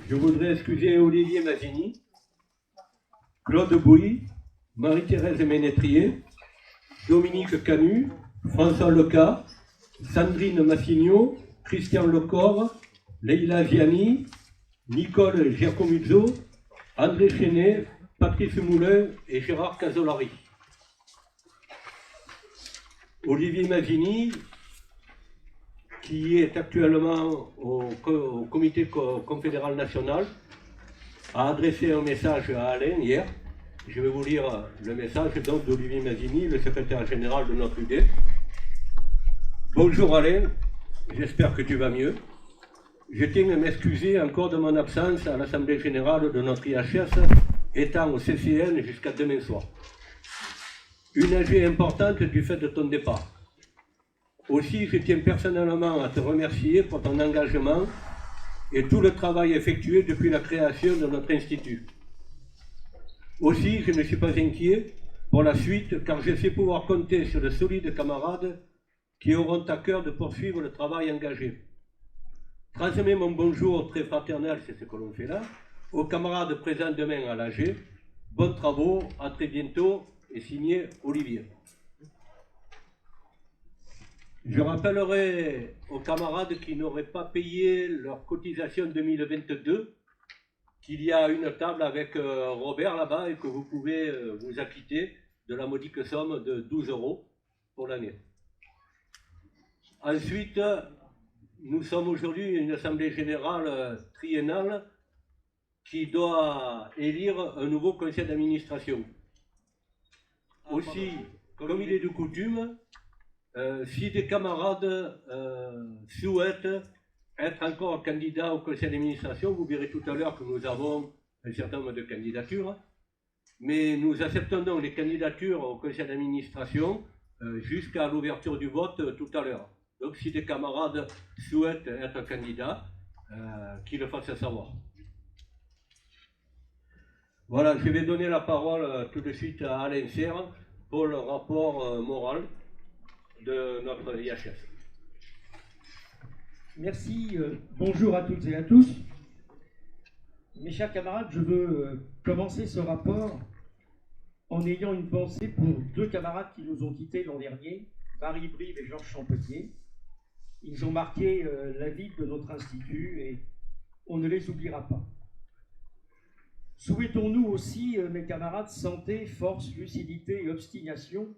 Je voudrais excuser Olivier Mazzini, Claude Bouilly, Marie-Thérèse Ménétrier, Dominique Canu, François Leca, Sandrine Massigno, Christian Lecor, Leïla Gianni, Nicole Giacomuzzo, André Chenet, Patrice Moulin et Gérard Casolari. Olivier Mazzini, qui est actuellement au comité confédéral national, a adressé un message à Alain hier. Je vais vous lire le message donc d'Olivier Mazzini, le secrétaire général de notre UD. Bonjour Alain, j'espère que tu vas mieux. Je tiens à m'excuser encore de mon absence à l'Assemblée générale de notre IHS, étant au CCN jusqu'à demain soir. Une AG importante du fait de ton départ. Aussi, je tiens personnellement à te remercier pour ton engagement et tout le travail effectué depuis la création de notre institut. Aussi, je ne suis pas inquiet pour la suite, car je sais pouvoir compter sur de solides camarades qui auront à cœur de poursuivre le travail engagé. Transmets mon bonjour très fraternel, c'est ce que l'on fait là, aux camarades présents demain à l'AG. Bons travaux, à très bientôt, et signé Olivier. Je rappellerai aux camarades qui n'auraient pas payé leur cotisation 2022 qu'il y a une table avec Robert là-bas et que vous pouvez vous acquitter de la modique somme de 12 € pour l'année. Ensuite, nous sommes aujourd'hui une assemblée générale triennale qui doit élire un nouveau conseil d'administration. Aussi, comme il est de coutume, si des camarades souhaitent être encore candidats au conseil d'administration, vous verrez tout à l'heure que nous avons un certain nombre de candidatures, mais nous acceptons donc les candidatures au conseil d'administration jusqu'à l'ouverture du vote tout à l'heure. Donc si des camarades souhaitent être candidats, qu'ils le fassent savoir. Voilà, je vais donner la parole tout de suite à Alain Serre pour le rapport moral de notre IHS. Merci, bonjour à toutes et à tous. Mes chers camarades, je veux commencer ce rapport en ayant une pensée pour deux camarades qui nous ont quittés l'an dernier, Marie Brive et Georges Champetier. Ils ont marqué la vie de notre institut et on ne les oubliera pas. Souhaitons-nous aussi, mes camarades, santé, force, lucidité et obstination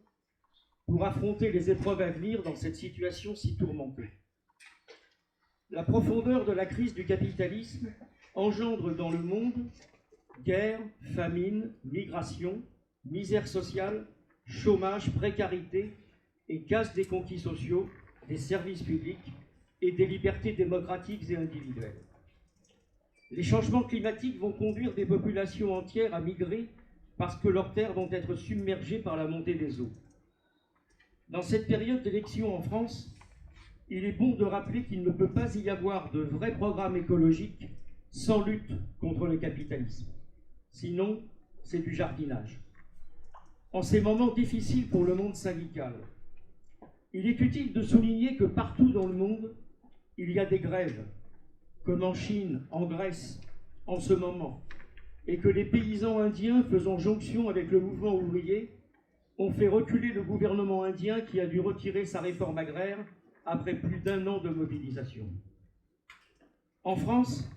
pour affronter les épreuves à venir dans cette situation si tourmentée. La profondeur de la crise du capitalisme engendre dans le monde guerre, famine, migration, misère sociale, chômage, précarité et casse des conquis sociaux, des services publics et des libertés démocratiques et individuelles. Les changements climatiques vont conduire des populations entières à migrer parce que leurs terres vont être submergées par la montée des eaux. Dans cette période d'élection en France, il est bon de rappeler qu'il ne peut pas y avoir de vrai programme écologique sans lutte contre le capitalisme. Sinon, c'est du jardinage. En ces moments difficiles pour le monde syndical, il est utile de souligner que partout dans le monde, il y a des grèves, comme en Chine, en Grèce, en ce moment, et que les paysans indiens faisant jonction avec le mouvement ouvrier ont fait reculer le gouvernement indien qui a dû retirer sa réforme agraire après plus d'1 an de mobilisation. En France,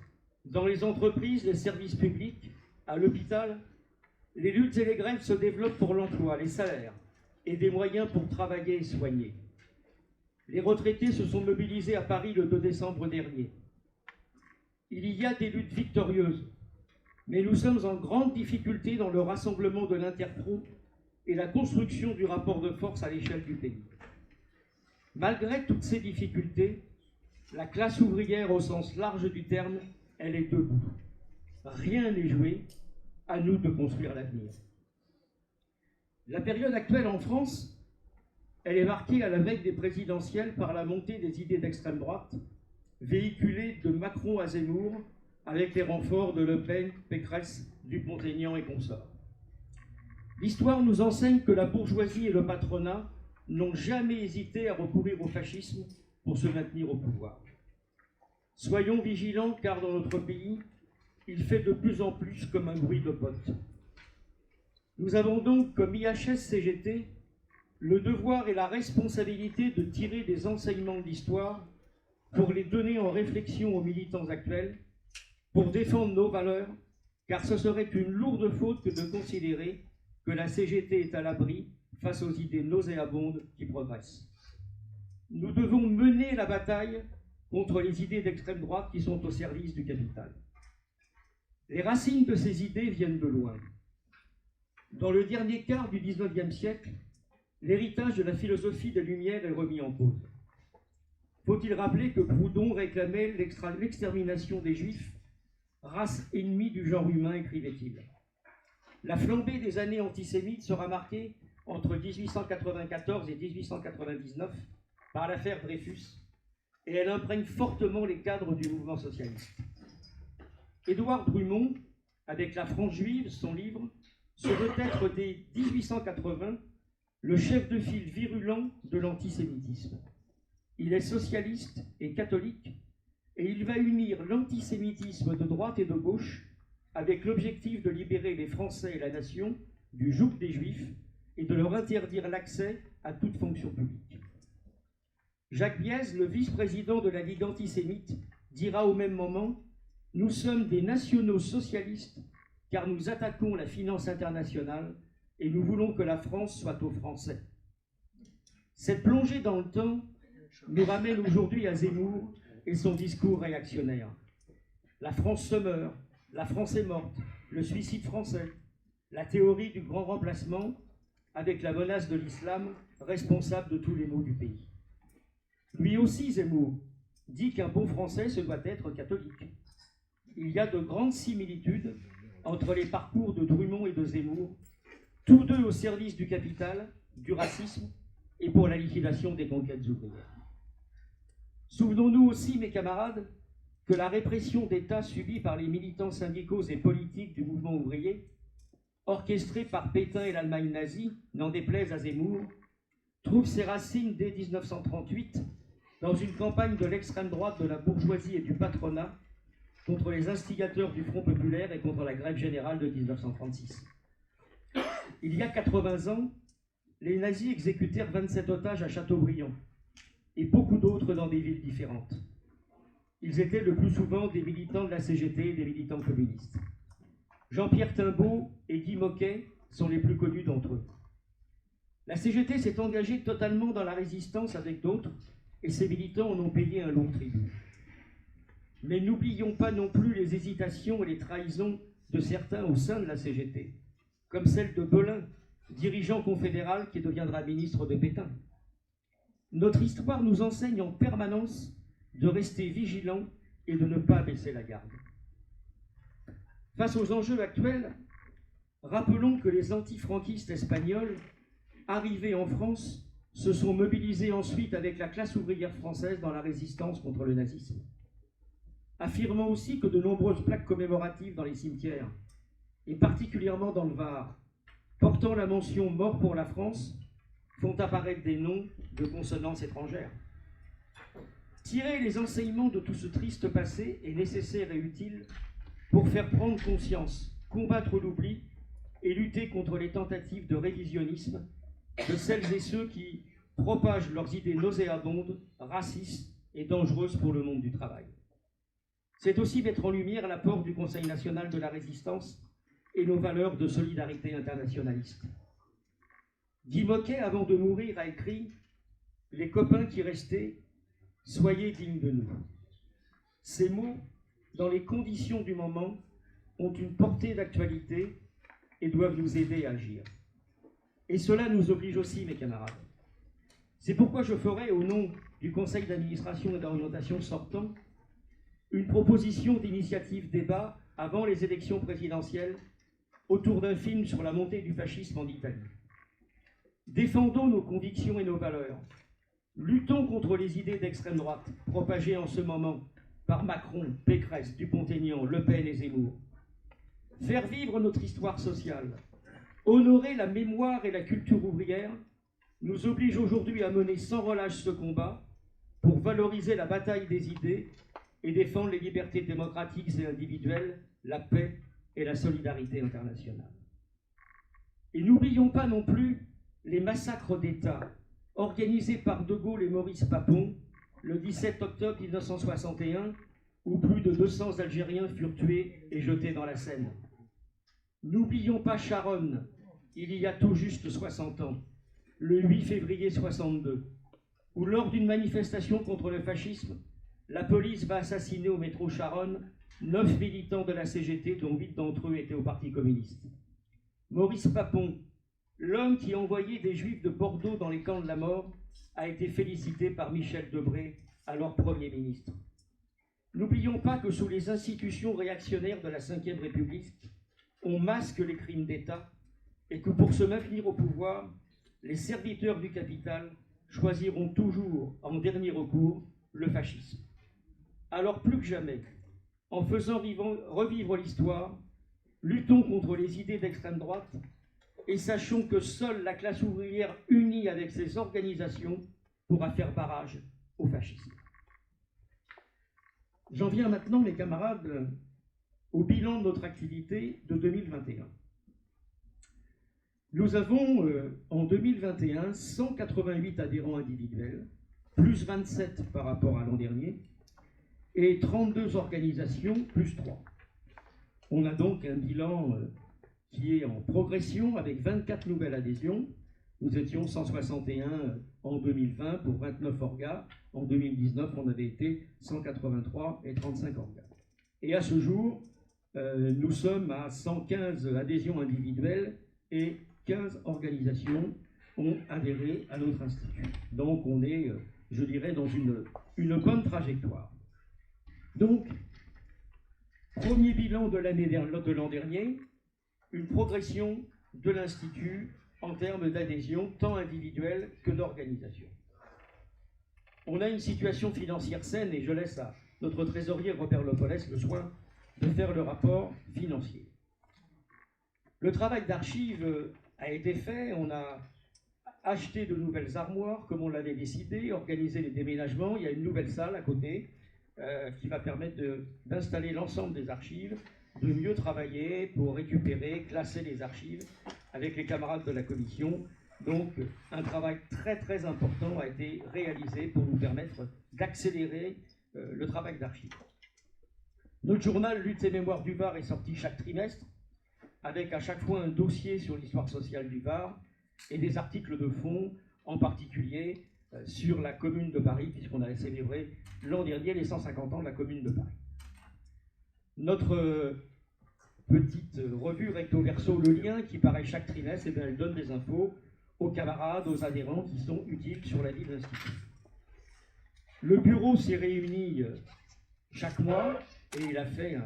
dans les entreprises, les services publics, à l'hôpital, les luttes et les grèves se développent pour l'emploi, les salaires et des moyens pour travailler et soigner. Les retraités se sont mobilisés à Paris le 2 décembre dernier. Il y a des luttes victorieuses, mais nous sommes en grande difficulté dans le rassemblement de l'interpro et la construction du rapport de force à l'échelle du pays. Malgré toutes ces difficultés, la classe ouvrière au sens large du terme, elle est debout. Rien n'est joué, à nous de construire l'avenir. La période actuelle en France, elle est marquée à la veille des présidentielles par la montée des idées d'extrême droite, véhiculées de Macron à Zemmour, avec les renforts de Le Pen, Pécresse, Dupont-Aignan et consorts. L'histoire nous enseigne que la bourgeoisie et le patronat n'ont jamais hésité à recourir au fascisme pour se maintenir au pouvoir. Soyons vigilants car dans notre pays, il fait de plus en plus comme un bruit de bottes. Nous avons donc, comme IHS-CGT, le devoir et la responsabilité de tirer des enseignements de l'histoire pour les donner en réflexion aux militants actuels, pour défendre nos valeurs, car ce serait une lourde faute que de considérer que la CGT est à l'abri face aux idées nauséabondes qui progressent. Nous devons mener la bataille contre les idées d'extrême droite qui sont au service du capital. Les racines de ces idées viennent de loin. Dans le dernier quart du XIXe siècle, l'héritage de la philosophie des Lumières est remis en cause. Faut-il rappeler que Proudhon réclamait l'extermination des Juifs, race ennemie du genre humain, écrivait-il. La flambée des années antisémites sera marquée entre 1894 et 1899 par l'affaire Dreyfus, et elle imprègne fortement les cadres du mouvement socialiste. Édouard Drummond, avec La France juive, son livre, se veut être dès 1880 le chef de file virulent de l'antisémitisme. Il est socialiste et catholique, et il va unir l'antisémitisme de droite et de gauche avec l'objectif de libérer les Français et la nation du joug des Juifs et de leur interdire l'accès à toute fonction publique. Jacques Biez, le vice-président de la Ligue antisémite, dira au même moment « Nous sommes des nationaux socialistes car nous attaquons la finance internationale et nous voulons que la France soit aux Français. » Cette plongée dans le temps nous ramène aujourd'hui à Zemmour et son discours réactionnaire. La France se meurt, la France est morte, le suicide français, la théorie du grand remplacement avec la menace de l'islam responsable de tous les maux du pays. Lui aussi, Zemmour, dit qu'un bon Français se doit être catholique. Il y a de grandes similitudes entre les parcours de Drummond et de Zemmour, tous deux au service du capital, du racisme et pour la liquidation des conquêtes ouvrières. Souvenons-nous aussi, mes camarades, que la répression d'État subie par les militants syndicaux et politiques du mouvement ouvrier, orchestrée par Pétain et l'Allemagne nazie, n'en déplaise à Zemmour, trouve ses racines dès 1938 dans une campagne de l'extrême droite de la bourgeoisie et du patronat contre les instigateurs du Front populaire et contre la grève générale de 1936. Il y a 80 ans, les nazis exécutèrent 27 otages à Châteaubriand et beaucoup d'autres dans des villes différentes. Ils étaient le plus souvent des militants de la CGT et des militants communistes. Jean-Pierre Timbaud et Guy Moquet sont les plus connus d'entre eux. La CGT s'est engagée totalement dans la résistance avec d'autres et ses militants en ont payé un long tribut. Mais n'oublions pas non plus les hésitations et les trahisons de certains au sein de la CGT, comme celle de Belin, dirigeant confédéral qui deviendra ministre de Pétain. Notre histoire nous enseigne en permanence de rester vigilants et de ne pas baisser la garde. Face aux enjeux actuels, rappelons que les antifranquistes espagnols, arrivés en France, se sont mobilisés ensuite avec la classe ouvrière française dans la résistance contre le nazisme. Affirmons aussi que de nombreuses plaques commémoratives dans les cimetières, et particulièrement dans le Var, portant la mention « Mort pour la France », font apparaître des noms de consonances étrangères. Tirer les enseignements de tout ce triste passé est nécessaire et utile pour faire prendre conscience, combattre l'oubli et lutter contre les tentatives de révisionnisme de celles et ceux qui propagent leurs idées nauséabondes, racistes et dangereuses pour le monde du travail. C'est aussi mettre en lumière l'apport du Conseil national de la résistance et nos valeurs de solidarité internationaliste. Guy Moquet, avant de mourir, a écrit « Les copains qui restaient, soyez dignes de nous ». Ces mots, dans les conditions du moment, ont une portée d'actualité et doivent nous aider à agir. Et cela nous oblige aussi, mes camarades. C'est pourquoi je ferai, au nom du Conseil d'administration et d'orientation sortant, une proposition d'initiative débat avant les élections présidentielles autour d'un film sur la montée du fascisme en Italie. Défendons nos convictions et nos valeurs. Luttons contre les idées d'extrême droite propagées en ce moment par Macron, Pécresse, Dupont-Aignan, Le Pen et Zemmour. Faire vivre notre histoire sociale, honorer la mémoire et la culture ouvrière nous oblige aujourd'hui à mener sans relâche ce combat pour valoriser la bataille des idées et défendre les libertés démocratiques et individuelles, la paix et la solidarité internationale. Et n'oublions pas non plus les massacres d'État organisés par De Gaulle et Maurice Papon le 17 octobre 1961, où plus de 200 Algériens furent tués et jetés dans la Seine. N'oublions pas Charonne, il y a tout juste 60 ans, le 8 février 62, où lors d'une manifestation contre le fascisme, la police va assassiner au métro Charonne 9 militants de la CGT, dont 8 d'entre eux étaient au Parti communiste. Maurice Papon, l'homme qui envoyait des Juifs de Bordeaux dans les camps de la mort, a été félicité par Michel Debré, alors Premier ministre. N'oublions pas que sous les institutions réactionnaires de la Ve République, on masque les crimes d'État et que pour se maintenir au pouvoir, les serviteurs du capital choisiront toujours, en dernier recours, le fascisme. Alors plus que jamais, en faisant revivre l'histoire, luttons contre les idées d'extrême droite et sachons que seule la classe ouvrière unie avec ses organisations pourra faire barrage au fascisme. J'en viens maintenant, mes camarades, au bilan de notre activité de 2021. Nous avons en 2021 188 adhérents individuels, plus 27 par rapport à l'an dernier, et 32 organisations, plus 3. On a donc un bilan qui est en progression avec 24 nouvelles adhésions. Nous étions 161 en 2020 pour 29 orgas. En 2019, on avait été 183 et 35 orgas. Et à ce jour, nous sommes à 115 adhésions individuelles et 15 organisations ont adhéré à notre institut. Donc on est, je dirais, dans une bonne trajectoire. Donc, premier bilan de l'an dernier, une progression de l'Institut en termes d'adhésion, tant individuelle que d'organisation. On a une situation financière saine et je laisse à notre trésorier Robert Lopolès le soin de faire le rapport financier. Le travail d'archives a été fait, on a acheté de nouvelles armoires comme on l'avait décidé, organisé les déménagements, il y a une nouvelle salle à côté qui va permettre d'installer l'ensemble des archives, de mieux travailler pour récupérer, classer les archives avec les camarades de la commission. Donc un travail très très important a été réalisé pour nous permettre d'accélérer le travail d'archives. Notre journal Lutte et Mémoire du Var est sorti chaque trimestre, avec à chaque fois un dossier sur l'histoire sociale du Var et des articles de fond, en particulier sur la Commune de Paris, puisqu'on avait célébré l'an dernier les 150 ans de la Commune de Paris. Notre petite revue recto verso, le lien, qui paraît chaque trimestre, et elle donne des infos aux camarades, aux adhérents qui sont utiles sur la vie de l'Institut. Le bureau s'est réuni chaque mois et il a fait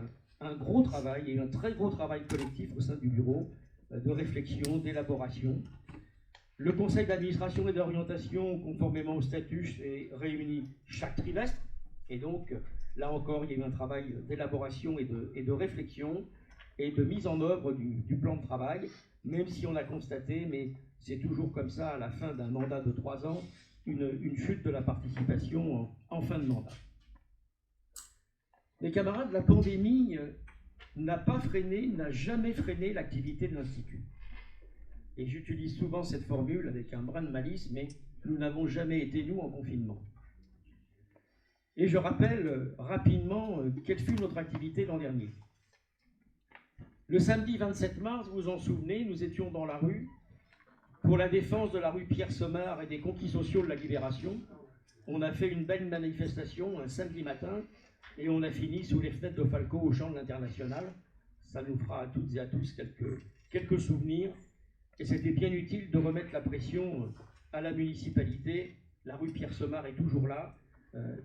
un gros travail, et un très gros travail collectif au sein du bureau, de réflexion, d'élaboration. Le conseil d'administration et d'orientation, conformément au statut, s'est réuni chaque trimestre, et donc là encore il y a eu un travail d'élaboration et de réflexion et de mise en œuvre du plan de travail, même si on a constaté, mais c'est toujours comme ça à la fin d'un mandat de 3 ans, une chute de la participation en fin de mandat. Mes camarades, la pandémie n'a jamais freiné l'activité de l'Institut. Et j'utilise souvent cette formule avec un brin de malice, mais nous n'avons jamais été, nous, en confinement. Et je rappelle rapidement quelle fut notre activité l'an dernier. Le samedi 27 mars, vous vous en souvenez, nous étions dans la rue pour la défense de la rue Pierre-Semard et des conquis sociaux de la Libération. On a fait une belle manifestation un samedi matin et on a fini sous les fenêtres de Falco au champ de l'International. Ça nous fera à toutes et à tous quelques souvenirs. Et c'était bien utile de remettre la pression à la municipalité. La rue Pierre-Semard est toujours là.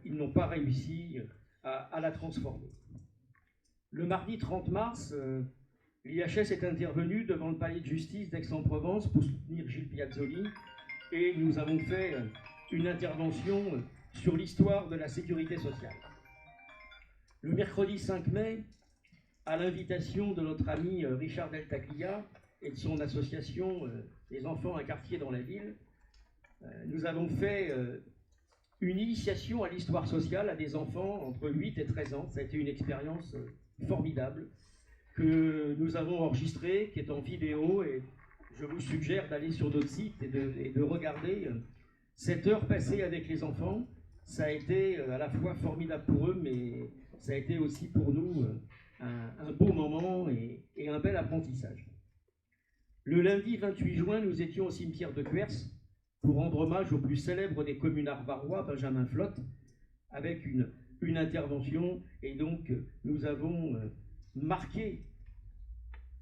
Ils n'ont pas réussi à la transformer. Le mardi 30 mars, l'IHS est intervenu devant le palais de justice d'Aix-en-Provence pour soutenir Gilles Piazzoli. Et nous avons fait une intervention sur l'histoire de la sécurité sociale. Le mercredi 5 mai, à l'invitation de notre ami Richard Deltaglia et de son association Les Enfants, un quartier dans la ville, nous avons fait une initiation à l'histoire sociale à des enfants entre 8 et 13 ans. Ça a été une expérience formidable que nous avons enregistrée, qui est en vidéo, et je vous suggère d'aller sur notre site et de regarder cette heure passée avec les enfants. Ça a été à la fois formidable pour eux, mais ça a été aussi pour nous un beau moment et un bel apprentissage. Le lundi 28 juin, nous étions au cimetière de Cuers pour rendre hommage au plus célèbre des communards varois, Benjamin Flotte, avec une intervention. Et donc, nous avons marqué,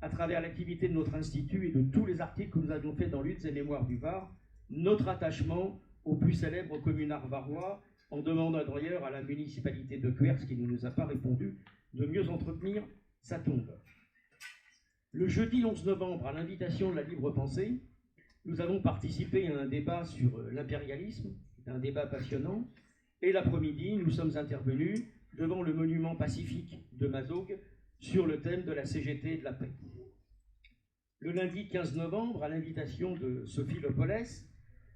à travers l'activité de notre institut et de tous les articles que nous avions faits dans Luttes et Mémoires du Var, notre attachement au plus célèbre communard varois, en demandant d'ailleurs à la municipalité de Cuers, qui ne nous a pas répondu, de mieux entretenir sa tombe. Le jeudi 11 novembre, à l'invitation de la Libre Pensée, nous avons participé à un débat sur l'impérialisme, un débat passionnant, et l'après-midi, nous sommes intervenus devant le monument pacifique de Mazogues sur le thème de la CGT et de la paix. Le lundi 15 novembre, à l'invitation de Sophie Lepolès,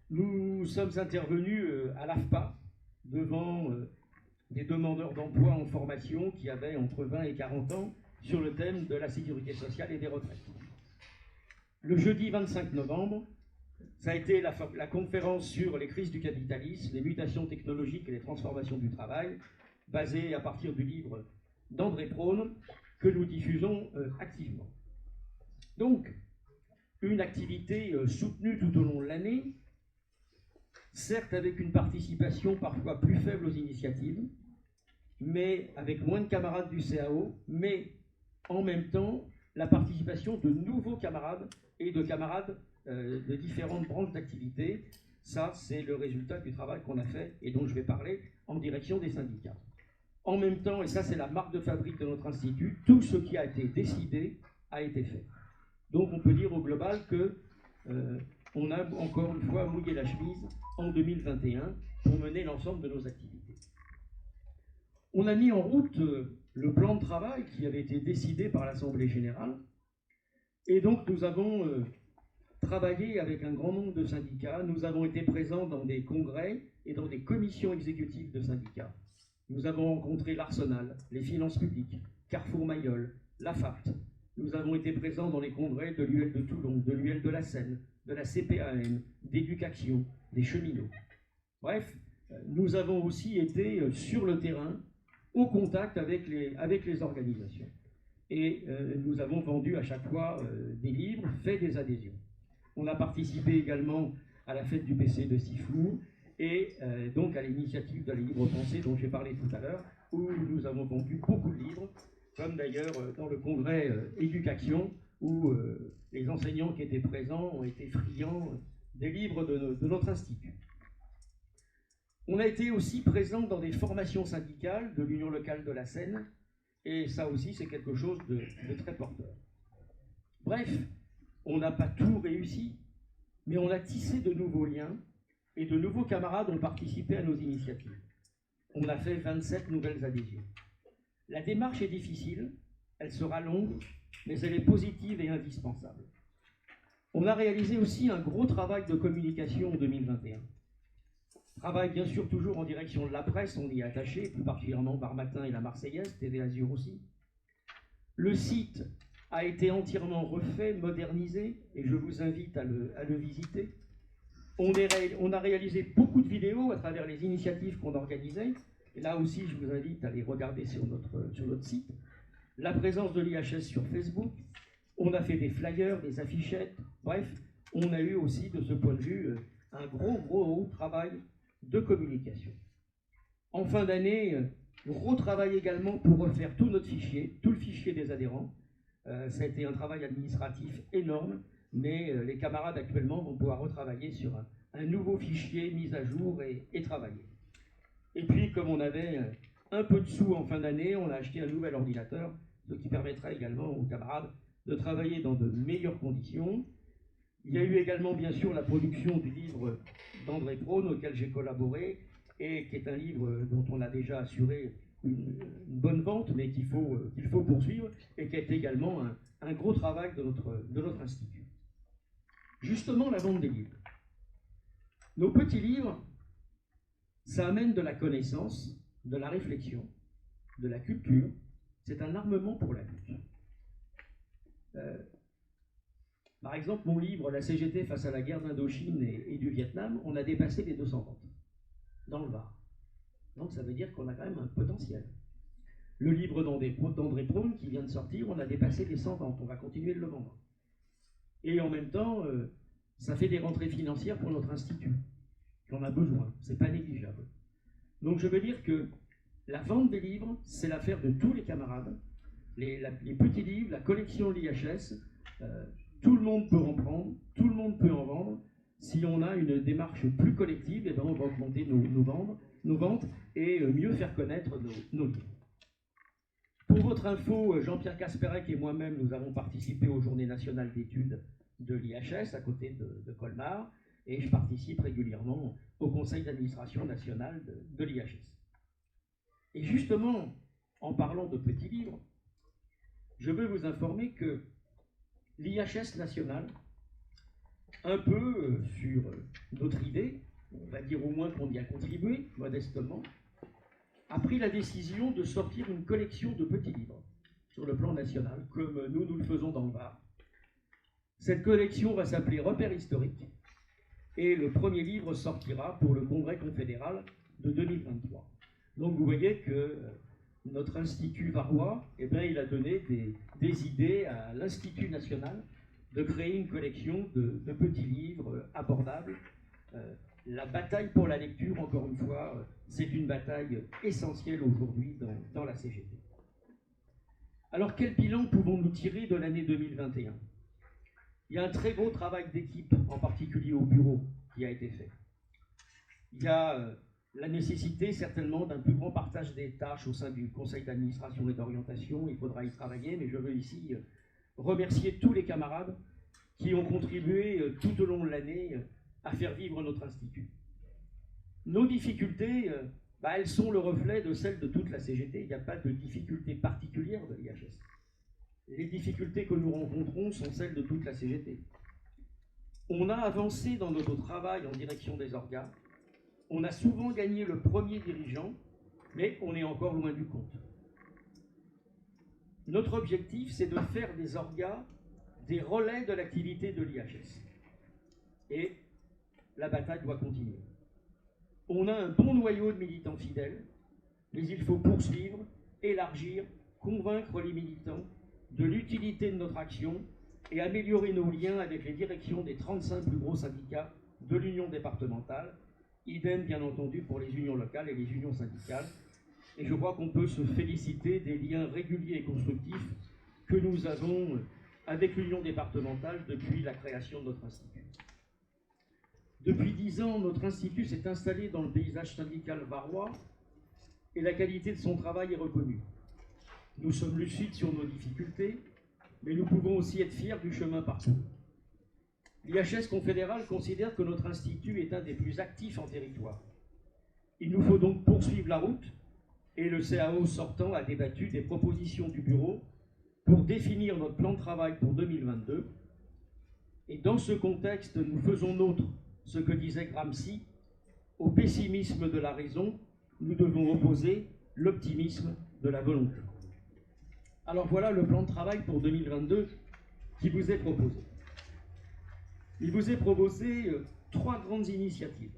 nous sommes intervenus à l'AFPA devant des demandeurs d'emploi en formation qui avaient entre 20 et 40 ans sur le thème de la sécurité sociale et des retraites. Le jeudi 25 novembre, ça a été la conférence sur les crises du capitalisme, les mutations technologiques et les transformations du travail, basée à partir du livre d'André Praune, que nous diffusons activement. Donc, une activité soutenue tout au long de l'année, certes avec une participation parfois plus faible aux initiatives, mais avec moins de camarades du CAO, mais en même temps la participation de nouveaux camarades et de camarades de différentes branches d'activité. Ça, c'est le résultat du travail qu'on a fait et dont je vais parler en direction des syndicats. En même temps, et ça c'est la marque de fabrique de notre institut, tout ce qui a été décidé a été fait. Donc on peut dire au global que on a encore une fois mouillé la chemise en 2021 pour mener l'ensemble de nos activités. On a mis en route le plan de travail qui avait été décidé par l'Assemblée générale, et donc nous avons travaillé avec un grand nombre de syndicats. Nous avons été présents dans des congrès et dans des commissions exécutives de syndicats. Nous avons rencontré l'Arsenal, les finances publiques, Carrefour Mayol, la FAPT. Nous avons été présents dans les congrès de l'UL de Toulon, de l'UL de la Seine, de la CPAM, d'Éducation, des cheminots. Bref, nous avons aussi été sur le terrain, au contact avec les organisations. Et nous avons vendu à chaque fois des livres, fait des adhésions. On a participé également à la fête du PC de Sifour et donc à l'initiative de la Libre Pensée dont j'ai parlé tout à l'heure, où nous avons vendu beaucoup de livres, comme d'ailleurs dans le congrès Éducation, où les enseignants qui étaient présents ont été friands des livres de notre institut. On a été aussi présent dans des formations syndicales de l'Union locale de la Seine, et ça aussi c'est quelque chose de très porteur. Bref, on n'a pas tout réussi, mais on a tissé de nouveaux liens, et de nouveaux camarades ont participé à nos initiatives. On a fait 27 nouvelles adhésions. La démarche est difficile, elle sera longue, mais elle est positive et indispensable. On a réalisé aussi un gros travail de communication en 2021. Travail bien sûr toujours en direction de la presse, on y est attaché, plus particulièrement Bar Matin et la Marseillaise, TV Azur aussi. Le site a été entièrement refait, modernisé, et je vous invite à le visiter. On a réalisé beaucoup de vidéos à travers les initiatives qu'on organisait, et là aussi je vous invite à les regarder sur notre site. La présence de l'IHS sur Facebook, on a fait des flyers, des affichettes, bref, on a eu aussi de ce point de vue un gros travail de communication. En fin d'année, gros travail également pour refaire tout notre fichier, tout le fichier des adhérents. Ça a été un travail administratif énorme, mais les camarades actuellement vont pouvoir retravailler sur un nouveau fichier mis à jour et travailler. Et puis, comme on avait un peu de sous en fin d'année, on a acheté un nouvel ordinateur, ce qui permettra également aux camarades de travailler dans de meilleures conditions. Il y a eu également, bien sûr, la production du livre d'André Praune, auquel j'ai collaboré, et qui est un livre dont on a déjà assuré une bonne vente, mais qu'il faut poursuivre, et qui est également un gros travail de notre institut. Justement, la vente des livres. Nos petits livres Ça amène de la connaissance, de la réflexion, de la culture. C'est un armement pour la lutte. Par exemple, mon livre « La CGT face à la guerre d'Indochine et du Vietnam », on a dépassé les 200 ventes dans le Var. Donc ça veut dire qu'on a quand même un potentiel. Le livre d'André Praune qui vient de sortir, on a dépassé les 100 ventes. On va continuer de le vendre. Et en même temps, ça fait des rentrées financières pour notre institut. On a besoin, c'est pas négligeable. Donc je veux dire que la vente des livres, c'est l'affaire de tous les camarades. Les petits livres, la collection de l'IHS, tout le monde peut en prendre, tout le monde peut en vendre. Si on a une démarche plus collective, eh bien on va augmenter nos ventes et mieux faire connaître nos livres. Pour votre info, Jean-Pierre Kasperek et moi-même, nous avons participé aux Journées nationales d'études de l'IHS à côté de Colmar, et je participe régulièrement au conseil d'administration national de l'IHS. Et justement, en parlant de petits livres, je veux vous informer que l'IHS national, un peu sur notre idée, on va dire au moins qu'on y a contribué, modestement, a pris la décision de sortir une collection de petits livres sur le plan national, comme nous le faisons dans le Var. Cette collection va s'appeler Repères historiques, et le premier livre sortira pour le Congrès confédéral de 2023. Donc vous voyez que notre institut varois, eh bien, il a donné des idées à l'Institut national de créer une collection de petits livres abordables. La bataille pour la lecture, encore une fois, c'est une bataille essentielle aujourd'hui dans la CGT. Alors quel bilan pouvons-nous tirer de l'année 2021 ? Il y a un très gros travail d'équipe, en particulier au bureau, qui a été fait. Il y a la nécessité certainement d'un plus grand partage des tâches au sein du conseil d'administration et d'orientation. Il faudra y travailler, mais je veux ici remercier tous les camarades qui ont contribué tout au long de l'année à faire vivre notre institut. Nos difficultés, elles sont le reflet de celles de toute la CGT. Il n'y a pas de difficultés particulières de l'IHS. Les difficultés que nous rencontrons sont celles de toute la CGT. On a avancé dans notre travail en direction des orgas. On a souvent gagné le premier dirigeant, mais on est encore loin du compte. Notre objectif, c'est de faire des orgas des relais de l'activité de l'IHS. Et la bataille doit continuer. On a un bon noyau de militants fidèles, mais il faut poursuivre, élargir, convaincre les militants de l'utilité de notre action et améliorer nos liens avec les directions des 35 plus gros syndicats de l'union départementale, idem bien entendu pour les unions locales et les unions syndicales. Et je crois qu'on peut se féliciter des liens réguliers et constructifs que nous avons avec l'union départementale depuis la création de notre institut. Depuis 10 ans, notre institut s'est installé dans le paysage syndical varois et la qualité de son travail est reconnue. Nous sommes lucides sur nos difficultés, mais nous pouvons aussi être fiers du chemin parcouru. L'IHS confédéral considère que notre institut est un des plus actifs en territoire. Il nous faut donc poursuivre la route, et le CAO sortant a débattu des propositions du bureau pour définir notre plan de travail pour 2022. Et dans ce contexte, nous faisons nôtre ce que disait Gramsci: au pessimisme de la raison, nous devons opposer l'optimisme de la volonté. Alors voilà le plan de travail pour 2022 qui vous est proposé. Il vous est proposé 3 grandes initiatives.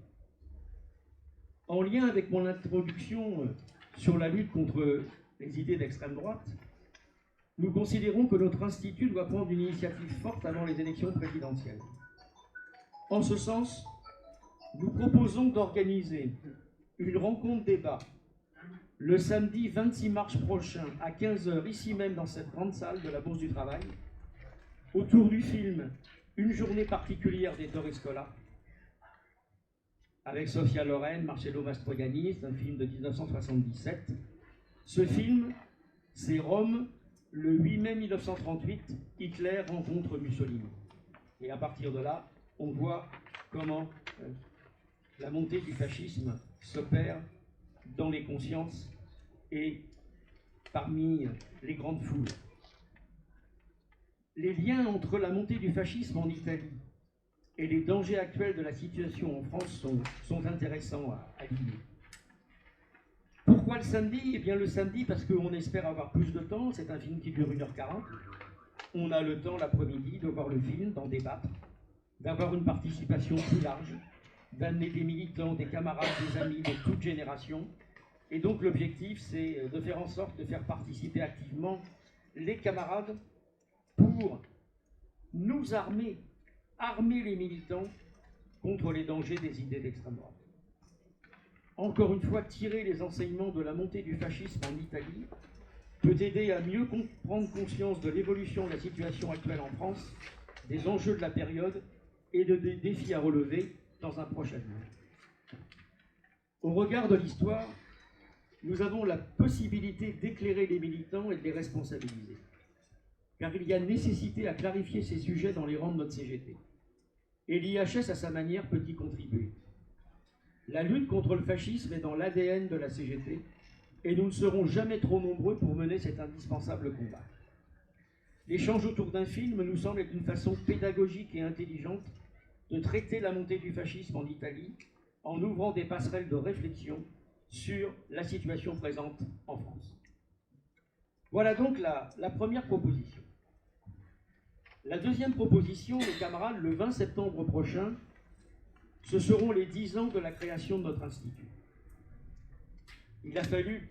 En lien avec mon introduction sur la lutte contre les idées d'extrême droite, nous considérons que notre institut doit prendre une initiative forte avant les élections présidentielles. En ce sens, nous proposons d'organiser une rencontre débat le samedi 26 mars prochain à 15 h, ici même dans cette grande salle de la Bourse du Travail, autour du film Une journée particulière d'Ettore Scola, avec Sophia Loren, Marcello Mastroianni, c'est un film de 1977. Ce film, c'est Rome, le 8 mai 1938, Hitler rencontre Mussolini. Et à partir de là, on voit comment la montée du fascisme s'opère dans les consciences et parmi les grandes foules. Les liens entre la montée du fascisme en Italie et les dangers actuels de la situation en France sont intéressants à lier. Pourquoi le samedi? Eh bien le samedi parce qu'on espère avoir plus de temps, c'est un film qui dure 1h40. On a le temps l'après-midi de voir le film, d'en débattre, d'avoir une participation plus large, d'amener des militants, des camarades, des amis de toute génération. Et donc l'objectif, c'est de faire en sorte de faire participer activement les camarades pour nous armer les militants contre les dangers des idées d'extrême droite. Encore une fois, tirer les enseignements de la montée du fascisme en Italie peut aider à mieux prendre conscience de l'évolution de la situation actuelle en France, des enjeux de la période et des défis à relever dans un proche avenir. Au regard de l'histoire, nous avons la possibilité d'éclairer les militants et de les responsabiliser. Car il y a nécessité à clarifier ces sujets dans les rangs de notre CGT. Et l'IHS, à sa manière, peut y contribuer. La lutte contre le fascisme est dans l'ADN de la CGT, et nous ne serons jamais trop nombreux pour mener cet indispensable combat. L'échange autour d'un film nous semble être une façon pédagogique et intelligente de traiter la montée du fascisme en Italie en ouvrant des passerelles de réflexion sur la situation présente en France. Voilà donc la première proposition. La deuxième proposition, mes camarades, le 20 septembre prochain, ce seront les 10 ans de la création de notre institut. Il a fallu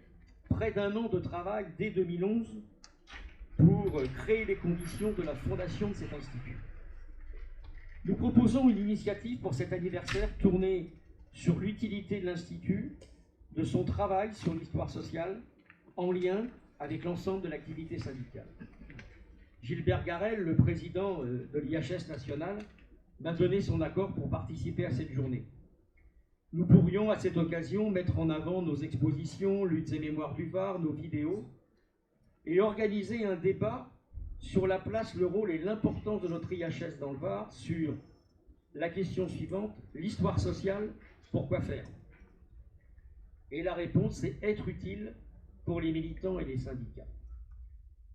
près d'un an de travail dès 2011 pour créer les conditions de la fondation de cet institut. Nous proposons une initiative pour cet anniversaire tournée sur l'utilité de l'Institut, de son travail sur l'histoire sociale, en lien avec l'ensemble de l'activité syndicale. Gilbert Garel, le président de l'IHS national, m'a donné son accord pour participer à cette journée. Nous pourrions à cette occasion mettre en avant nos expositions, Luttes et Mémoires du Var, nos vidéos, et organiser un débat sur la place, le rôle et l'importance de notre IHS dans le Var, sur la question suivante, l'histoire sociale, pourquoi faire? Et la réponse, c'est être utile pour les militants et les syndicats.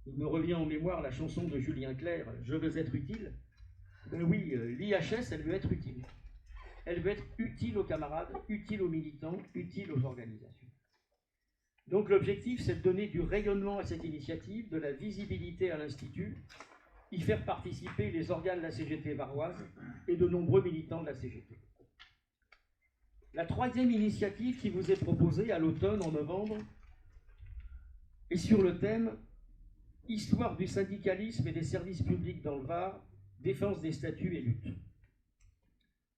Il me revient en mémoire la chanson de Julien Clerc, « Je veux être utile ». Ben oui, l'IHS, elle veut être utile. Elle veut être utile aux camarades, utile aux militants, utile aux organisations. Donc l'objectif, c'est de donner du rayonnement à cette initiative, de la visibilité à l'Institut, y faire participer les organes de la CGT varoise et de nombreux militants de la CGT. La troisième initiative qui vous est proposée à l'automne, en novembre, est sur le thème « Histoire du syndicalisme et des services publics dans le Var, défense des statuts et lutte ».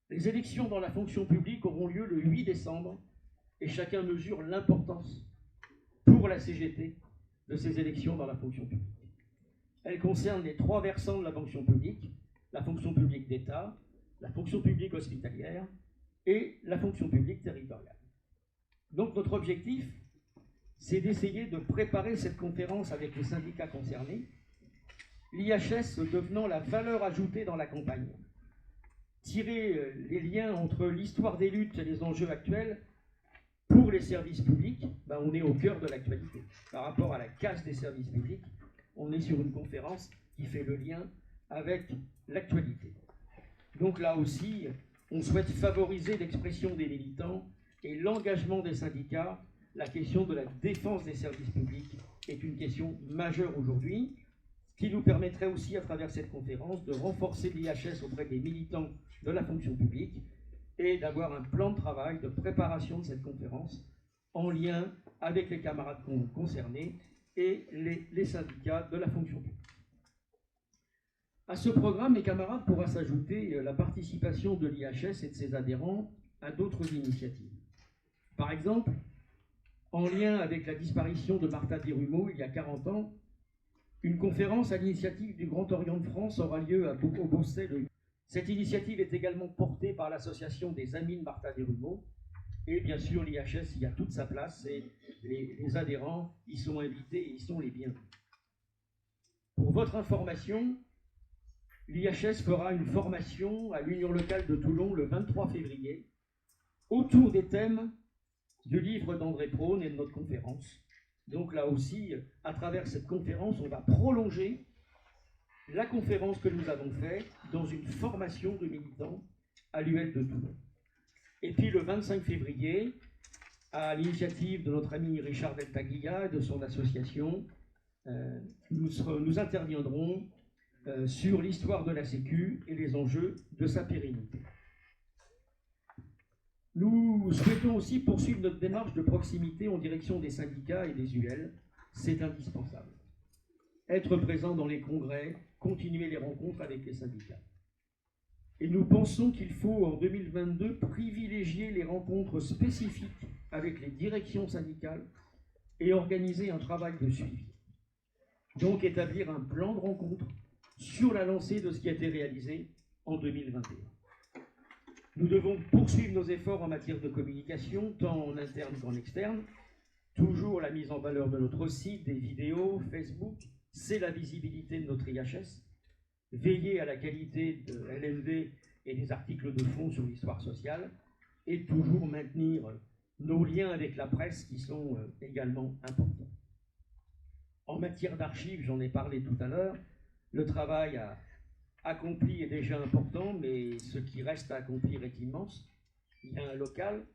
Les élections dans la fonction publique auront lieu le 8 décembre et chacun mesure l'importance pour la CGT de ces élections dans la fonction publique. Elles concernent les trois versants de la fonction publique d'État, la fonction publique hospitalière et la fonction publique territoriale. Donc notre objectif, c'est d'essayer de préparer cette conférence avec les syndicats concernés, l'IHS devenant la valeur ajoutée dans la campagne. Tirer les liens entre l'histoire des luttes et les enjeux actuels pour les services publics, on est au cœur de l'actualité. Par rapport à la casse des services publics, on est sur une conférence qui fait le lien avec l'actualité. Donc là aussi, on souhaite favoriser l'expression des militants et l'engagement des syndicats. La question de la défense des services publics est une question majeure aujourd'hui, qui nous permettrait aussi, à travers cette conférence, de renforcer l'IHS auprès des militants de la fonction publique et d'avoir un plan de travail de préparation de cette conférence en lien avec les camarades concernés et les syndicats de la fonction publique. À ce programme, mes camarades, pourra s'ajouter la participation de l'IHS et de ses adhérents à d'autres initiatives. Par exemple, en lien avec la disparition de Martha Desrumeaux il y a 40 ans, une conférence à l'initiative du Grand Orient de France aura lieu au Beausset. Cette initiative est également portée par l'association des Amis de Martha Desrumeaux. Et bien sûr, l'IHS y a toute sa place et les adhérents y sont invités et y sont les bienvenus. Pour votre information, l'IHS fera une formation à l'Union locale de Toulon le 23 février autour des thèmes du livre d'André Praune et de notre conférence. Donc là aussi, à travers cette conférence, on va prolonger la conférence que nous avons faite dans une formation de militants à l'UL de Toulon. Et puis le 25 février, à l'initiative de notre ami Richard Deltaglia et de son association, nous interviendrons sur l'histoire de la Sécu et les enjeux de sa pérennité. Nous souhaitons aussi poursuivre notre démarche de proximité en direction des syndicats et des UL. C'est indispensable. Être présent dans les congrès, continuer les rencontres avec les syndicats. Et nous pensons qu'il faut, en 2022, privilégier les rencontres spécifiques avec les directions syndicales et organiser un travail de suivi. Donc établir un plan de rencontre sur la lancée de ce qui a été réalisé en 2021. Nous devons poursuivre nos efforts en matière de communication, tant en interne qu'en externe. Toujours la mise en valeur de notre site, des vidéos, Facebook, c'est la visibilité de notre IHS. Veiller à la qualité de LMV et des articles de fond sur l'histoire sociale, et toujours maintenir nos liens avec la presse qui sont également importants. En matière d'archives, j'en ai parlé tout à l'heure, le travail accompli est déjà important, mais ce qui reste à accomplir est immense. Il y a un local,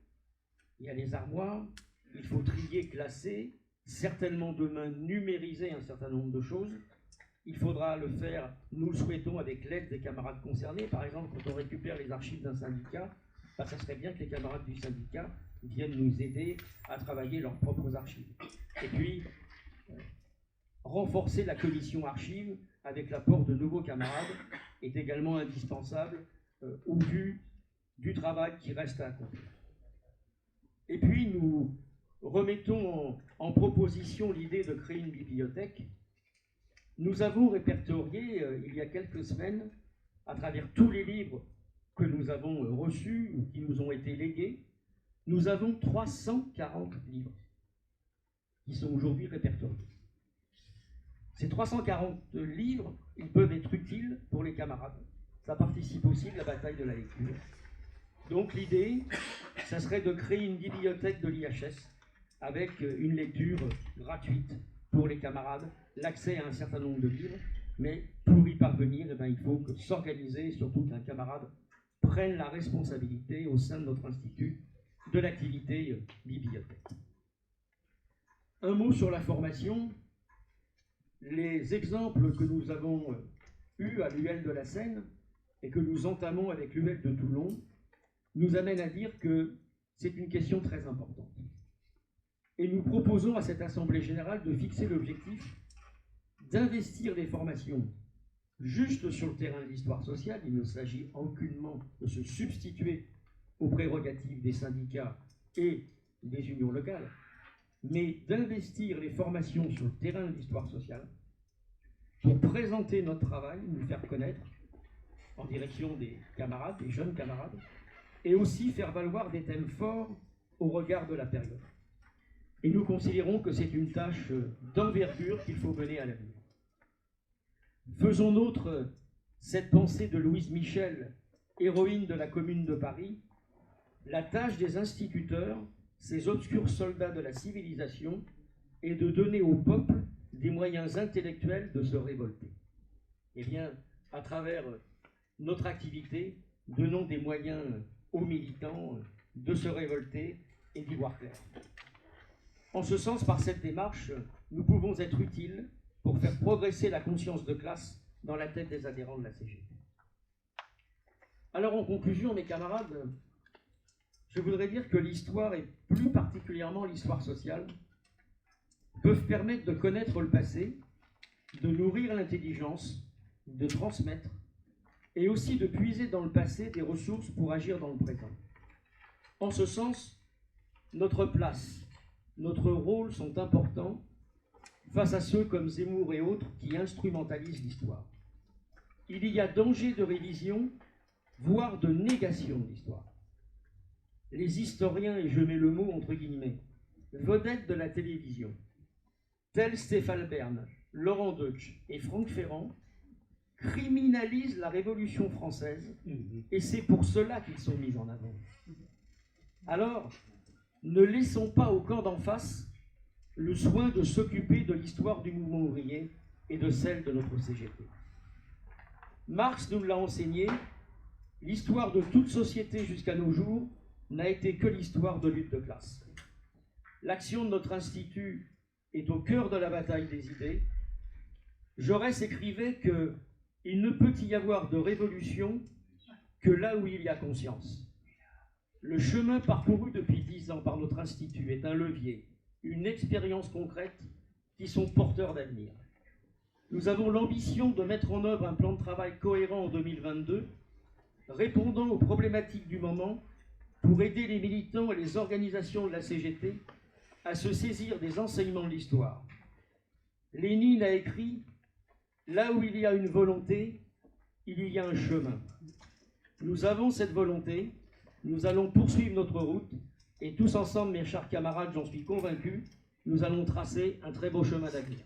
il y a les armoires, il faut trier, classer, certainement demain numériser un certain nombre de choses. Il faudra le faire, nous le souhaitons, avec l'aide des camarades concernés. Par exemple, quand on récupère les archives d'un syndicat, ça serait bien que les camarades du syndicat viennent nous aider à travailler leurs propres archives. Et puis, renforcer la commission archives avec l'apport de nouveaux camarades est également indispensable au vu du travail qui reste à accomplir. Et puis, nous remettons en proposition l'idée de créer une bibliothèque. Nous avons répertorié il y a quelques semaines, à travers tous les livres que nous avons reçus ou qui nous ont été légués, nous avons 340 livres qui sont aujourd'hui répertoriés. Ces 340 livres, ils peuvent être utiles pour les camarades. Ça participe aussi de la bataille de la lecture. Donc l'idée, ça serait de créer une bibliothèque de l'IHS avec une lecture gratuite pour les camarades, l'accès à un certain nombre de livres, mais pour y parvenir, il faut s'organiser et surtout qu'un camarade prenne la responsabilité au sein de notre institut de l'activité bibliothèque. Un mot sur la formation. Les exemples que nous avons eus à l'UL de la Seine et que nous entamons avec l'UL de Toulon nous amènent à dire que c'est une question très importante. Et nous proposons à cette Assemblée générale de fixer l'objectif d'investir les formations juste sur le terrain de l'histoire sociale. Il ne s'agit aucunement de se substituer aux prérogatives des syndicats et des unions locales, mais d'investir les formations sur le terrain de l'histoire sociale pour présenter notre travail, nous faire connaître en direction des camarades, des jeunes camarades, et aussi faire valoir des thèmes forts au regard de la période. Et nous considérons que c'est une tâche d'envergure qu'il faut mener à l'avenir. Faisons nôtre cette pensée de Louise Michel, héroïne de la Commune de Paris. La tâche des instituteurs, ces obscurs soldats de la civilisation, est de donner au peuple des moyens intellectuels de se révolter. Eh bien, à travers notre activité, donnons des moyens aux militants de se révolter et d'y voir clair. En ce sens, par cette démarche, nous pouvons être utiles pour faire progresser la conscience de classe dans la tête des adhérents de la CGT. Alors, en conclusion, mes camarades, je voudrais dire que l'histoire, et plus particulièrement l'histoire sociale, peuvent permettre de connaître le passé, de nourrir l'intelligence, de transmettre, et aussi de puiser dans le passé des ressources pour agir dans le présent. En ce sens, notre place, notre rôle sont importants face à ceux comme Zemmour et autres qui instrumentalisent l'histoire. Il y a danger de révision, voire de négation de l'histoire. Les historiens, et je mets le mot entre guillemets, vedettes de la télévision, tels Stéphane Bern, Laurent Deutsch et Franck Ferrand, criminalisent la Révolution française, et c'est pour cela qu'ils sont mis en avant. Alors, ne laissons pas au camp d'en face le soin de s'occuper de l'histoire du mouvement ouvrier et de celle de notre CGT. Marx nous l'a enseigné, l'histoire de toute société jusqu'à nos jours n'a été que l'histoire de lutte de classe. L'action de notre institut est au cœur de la bataille des idées. Jaurès écrivait qu'il ne peut y avoir de révolution que là où il y a conscience. Le chemin parcouru depuis 10 ans par notre institut est un levier, une expérience concrète qui sont porteurs d'avenir. Nous avons l'ambition de mettre en œuvre un plan de travail cohérent en 2022, répondant aux problématiques du moment pour aider les militants et les organisations de la CGT à se saisir des enseignements de l'histoire. Lénine a écrit « Là où il y a une volonté, il y a un chemin ». Nous avons cette volonté, nous allons poursuivre notre route et tous ensemble, mes chers camarades, j'en suis convaincu, nous allons tracer un très beau chemin d'avenir.